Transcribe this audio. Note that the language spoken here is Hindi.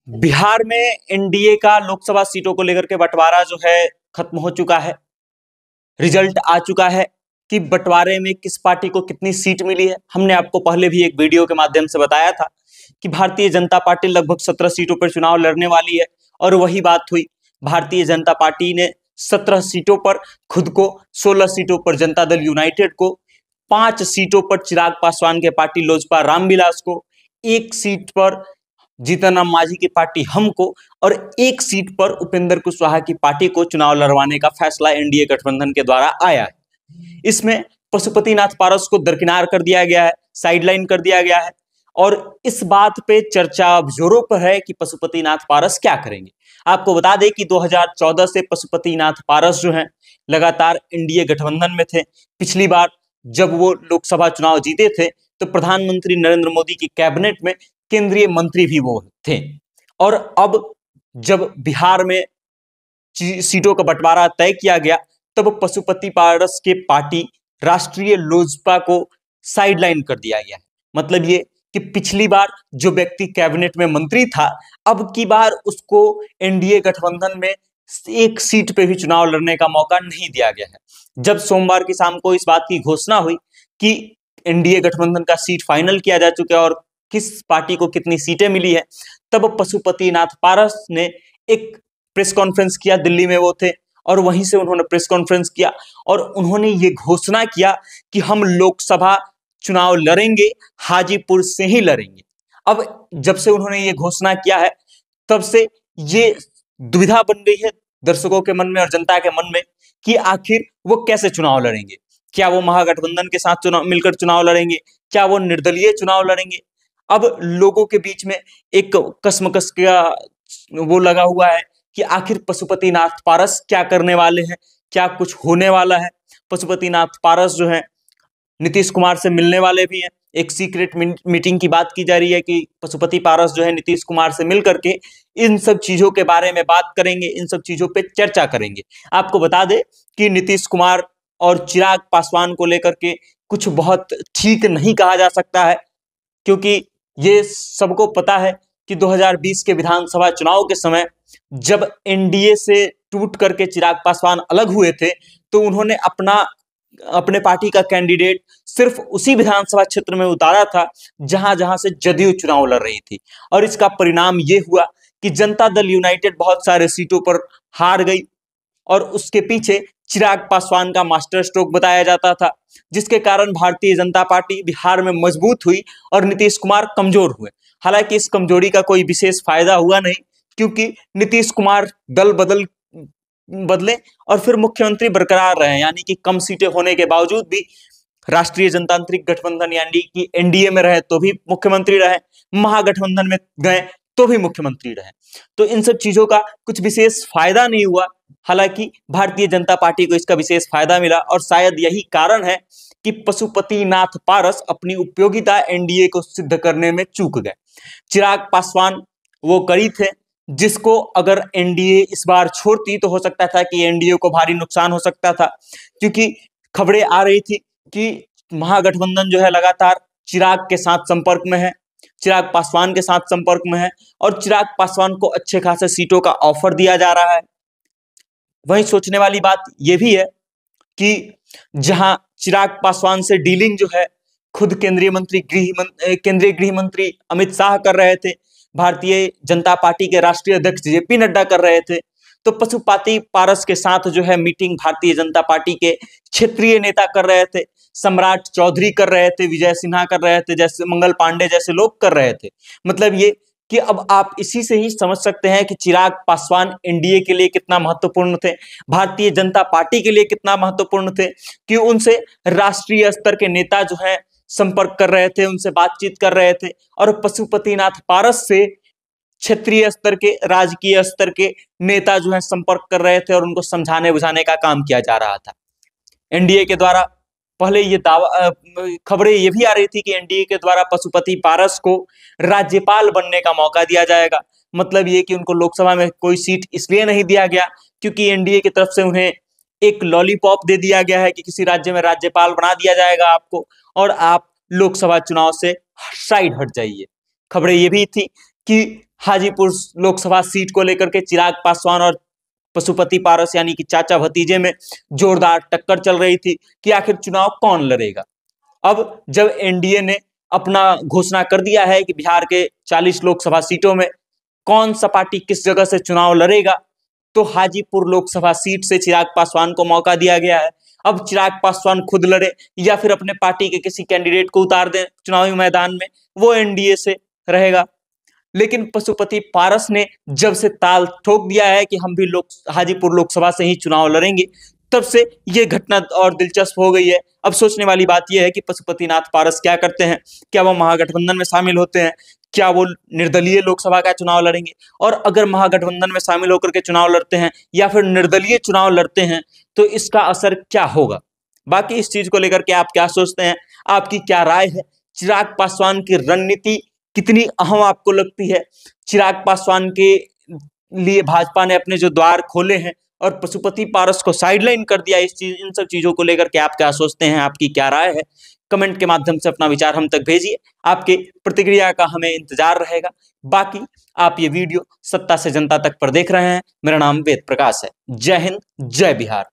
बिहार में एनडीए का लोकसभा सीटों को लेकर के बंटवारा जो है खत्म हो चुका है। रिजल्ट आ चुका है कि बंटवारे में किस पार्टी को कितनी सीट मिली है। हमने आपको पहले भी एक वीडियो के माध्यम से बताया था कि भारतीय जनता पार्टी लगभग 17 सीटों पर चुनाव लड़ने वाली है और वही बात हुई। भारतीय जनता पार्टी ने 17 सीटों पर खुद को, 16 सीटों पर जनता दल यूनाइटेड को, 5 सीटों पर चिराग पासवान के पार्टी लोजपा रामविलास को, 1 सीट पर जीतन राम मांझी की पार्टी हमको और 1 सीट पर उपेंद्र कुशवाहा की पार्टी को चुनाव लड़वाने का फैसला एनडीए गठबंधन के द्वारा आया है। इसमें पशुपतिनाथ पारस को दरकिनार कर दिया गया है, साइडलाइन कर दिया गया है और इस बात पे चर्चा अब जोरों पर है कि पशुपतिनाथ पारस क्या करेंगे। आपको बता दें कि 2014 से पशुपतिनाथ पारस जो हैं लगातार एनडीए गठबंधन में थे। पिछली बार जब वो लोकसभा चुनाव जीते थे तो प्रधानमंत्री नरेंद्र मोदी की कैबिनेट में केंद्रीय मंत्री भी वो थे। और अब जब बिहार में सीटों का बंटवारा तय किया गया तब पशुपति पारस के पार्टी राष्ट्रीय लोजपा को साइडलाइन कर दिया गया। मतलब ये कि पिछली बार जो व्यक्ति कैबिनेट में मंत्री था, अब की बार उसको एनडीए गठबंधन में 1 सीट पे भी चुनाव लड़ने का मौका नहीं दिया गया है। जब सोमवार की शाम को इस बात की घोषणा हुई कि एनडीए गठबंधन का सीट फाइनल किया जा चुका है और किस पार्टी को कितनी सीटें मिली है, तब पशुपतिनाथ पारस ने एक प्रेस कॉन्फ्रेंस किया। दिल्ली में वो थे और वहीं से उन्होंने प्रेस कॉन्फ्रेंस किया और उन्होंने ये घोषणा किया कि हम लोकसभा चुनाव लड़ेंगे, हाजीपुर से ही लड़ेंगे। अब जब से उन्होंने ये घोषणा किया है तब से ये दुविधा बन गई है दर्शकों के मन में और जनता के मन में कि आखिर वो कैसे चुनाव लड़ेंगे। क्या वो महागठबंधन के साथ मिलकर चुनाव लड़ेंगे, क्या वो निर्दलीय चुनाव लड़ेंगे। अब लोगों के बीच में एक कसमकस का वो लगा हुआ है कि आखिर पशुपतिनाथ पारस क्या करने वाले हैं, क्या कुछ होने वाला है। पशुपतिनाथ पारस जो है नीतीश कुमार से मिलने वाले भी हैं। एक सीक्रेट मीटिंग की बात की जा रही है कि पशुपति पारस जो है नीतीश कुमार से मिल करके इन सब चीजों के बारे में बात करेंगे, इन सब चीजों पे चर्चा करेंगे। आपको बता दें कि नीतीश कुमार और चिराग पासवान को लेकर के कुछ बहुत ठीक नहीं कहा जा सकता है, क्योंकि ये सबको पता है कि 2020 के विधानसभा चुनाव के समय जब एनडीए से टूट करके चिराग पासवान अलग हुए थे तो उन्होंने अपने पार्टी का कैंडिडेट सिर्फ उसी विधानसभा क्षेत्र में उतारा था जहां जहां से जदयू चुनाव लड़ रही थी और इसका परिणाम ये हुआ कि जनता दल यूनाइटेड बहुत सारे सीटों पर हार गई और उसके पीछे चिराग पासवान का मास्टर स्ट्रोक बताया जाता था, जिसके कारण भारतीय जनता पार्टी बिहार में मजबूत हुई और नीतीश कुमार कमजोर हुए। हालांकि इस कमजोरी का कोई विशेष फायदा हुआ नहीं, क्योंकि नीतीश कुमार दल बदले और फिर मुख्यमंत्री बरकरार रहे, यानी कि कम सीटें होने के बावजूद भी राष्ट्रीय जनतांत्रिक गठबंधन यानी कि एनडीए में रहे तो भी मुख्यमंत्री रहे, महागठबंधन में गए तो भी मुख्यमंत्री रहे। तो इन सब चीजों का कुछ विशेष फायदा नहीं हुआ। हालांकि भारतीय जनता पार्टी को इसका विशेष फायदा मिला और शायद यही कारण है कि पशुपतिनाथ पारस अपनी उपयोगिता एनडीए को सिद्ध करने में चूक गए। चिराग पासवान वो कड़ी थे जिसको अगर एनडीए इस बार छोड़ती तो हो सकता था कि एनडीए को भारी नुकसान हो सकता था, क्योंकि खबरें आ रही थी कि महागठबंधन जो है लगातार चिराग के साथ संपर्क में है, चिराग पासवान के साथ संपर्क में है और चिराग पासवान को अच्छे खासे सीटों का ऑफर दिया जा रहा है। वहीं सोचने वाली बात यह भी है कि जहां चिराग पासवान से डीलिंग जो है खुद केंद्रीय गृह मंत्री अमित शाह कर रहे थे, भारतीय जनता पार्टी के राष्ट्रीय अध्यक्ष जेपी नड्डा कर रहे थे, तो पशुपति पारस के साथ जो है मीटिंग भारतीय जनता पार्टी के क्षेत्रीय नेता कर रहे थे, सम्राट चौधरी कर रहे थे, विजय सिन्हा कर रहे थे, जैसे मंगल पांडे जैसे लोग कर रहे थे। मतलब ये कि अब आप इसी से ही समझ सकते हैं कि चिराग पासवान एनडीए के लिए कितना महत्वपूर्ण थे, भारतीय जनता पार्टी के लिए कितना महत्वपूर्ण थे, कि उनसे राष्ट्रीय स्तर के नेता जो है संपर्क कर रहे थे, उनसे बातचीत कर रहे थे और पशुपतिनाथ पारस से क्षेत्रीय स्तर के, राजकीय स्तर के नेता जो है संपर्क कर रहे थे और उनको समझाने बुझाने का काम किया जा रहा था। एनडीए के द्वारा पहले ये दावा, खबरें ये भी आ रही थी कि एनडीए के द्वारा पशुपति पारस को राज्यपाल बनने का मौका दिया जाएगा। मतलब ये कि उनको लोकसभा में कोई सीट इसलिए नहीं दिया गया क्योंकि एनडीए की तरफ से उन्हें एक लॉलीपॉप दे दिया गया है कि किसी राज्य में राज्यपाल बना दिया जाएगा आपको और आप लोकसभा चुनाव से साइड हट जाइए। खबरें ये भी थी कि हाजीपुर लोकसभा सीट को लेकर के चिराग पासवान और पशुपति पारस यानी कि चाचा भतीजे में जोरदार टक्कर चल रही थी कि आखिर चुनाव कौन लड़ेगा। अब जब एनडीए ने अपना घोषणा कर दिया है कि बिहार के 40 लोकसभा सीटों में कौन सा पार्टी किस जगह से चुनाव लड़ेगा, तो हाजीपुर लोकसभा सीट से चिराग पासवान को मौका दिया गया है। अब चिराग पासवान खुद लड़े या फिर अपने पार्टी के किसी कैंडिडेट को उतार दें चुनावी मैदान में, वो एनडीए से रहेगा। लेकिन पशुपति पारस ने जब से ताल ठोक दिया है कि हम भी हाजीपुर लोकसभा से ही चुनाव लड़ेंगे, तब से ये घटना और दिलचस्प हो गई है। अब सोचने वाली बात यह है कि पशुपतिनाथ पारस क्या करते हैं, क्या वो महागठबंधन में शामिल होते हैं, क्या वो निर्दलीय लोकसभा का चुनाव लड़ेंगे, और अगर महागठबंधन में शामिल होकर के चुनाव लड़ते हैं या फिर निर्दलीय चुनाव लड़ते हैं तो इसका असर क्या होगा। बाकी इस चीज को लेकर के आप क्या सोचते हैं, आपकी क्या राय है, चिराग पासवान की रणनीति कितनी अहम आपको लगती है, चिराग पासवान के लिए भाजपा ने अपने जो द्वार खोले हैं और पशुपति पारस को साइडलाइन कर दिया, इन सब चीजों को लेकर के आप क्या सोचते हैं, आपकी क्या राय है, कमेंट के माध्यम से अपना विचार हम तक भेजिए। आपके प्रतिक्रिया का हमें इंतजार रहेगा। बाकी आप ये वीडियो सत्ता से जनता तक पर देख रहे हैं। मेरा नाम वेद प्रकाश है। जय हिंद, जय बिहार।